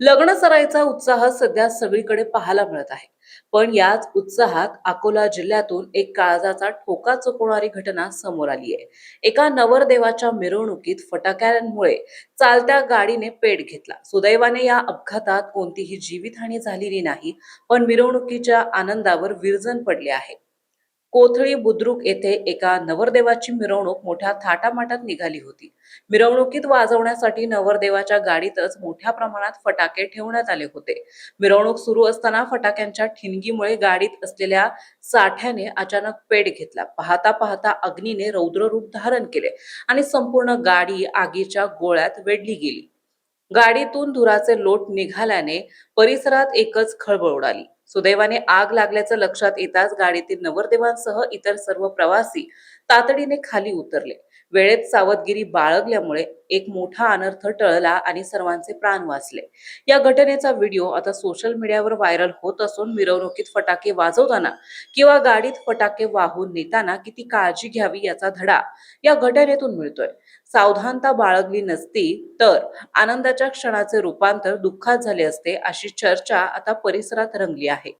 लग्न सराईचा उत्साह सध्या सगळीकडे पाहायला मिळत आहे. पण याच उत्साहात अकोला जिल्ह्यातून एक काळजाचा ठोका चुकवणारी घटना समोर आली आहे. एका नवरदेवाच्या मिरवणुकीत फटाक्यांमुळे चालत्या गाडीने पेट घेतला. सुदैवाने या अपघातात कोणतीही जीवितहानी झालेली नाही, पण मिरवणुकीच्या आनंदावर विरजण पडले आहे. कोथळी बुद्रुक येथे एका नवरदेवाची मिरवणूक मोठ्या थाटामाटात निघाली होती. मिरवणुकीत वाजवण्यासाठी नवरदेवाच्या गाडीतच मोठ्या प्रमाणात फटाके ठेवण्यात आले होते. मिरवणूक सुरू असताना फटाक्यांच्या ठिणगीमुळे गाडीत असलेल्या साठ्याने अचानक पेट घेतला. पाहता पाहता अग्नीने रौद्र रूप धारण केले आणि संपूर्ण गाडी आगीच्या गोळ्यात वेढली गेली. गाडीतून धुराचे लोट निघाल्याने परिसरात एकच खळबळ उडाली. सुदैवाने आग लागल्याचं लक्षात येताच गाडीतील नवरदेवांसह इतर सर्व प्रवासी तातडीने खाली उतरले. वेळेत सावधगिरी बाळगल्यामुळे एक मोठा अनर्थ टळला आणि सर्वांचे प्राण वाचले. या घटनेचा व्हिडिओ आता सोशल मीडियावर व्हायरल होत असून मिरवणुकीत फटाके वाजवताना किंवा गाडीत फटाके वाहून नेताना किती काळजी घ्यावी याचा धडा या घटनेतून मिळतोय. सावधानता बाळगली नसती तर आनंदाच्या क्षणाचे रूपांतर दुःखात झाले असते, अशी चर्चा आता परिसरात रंगली आहे.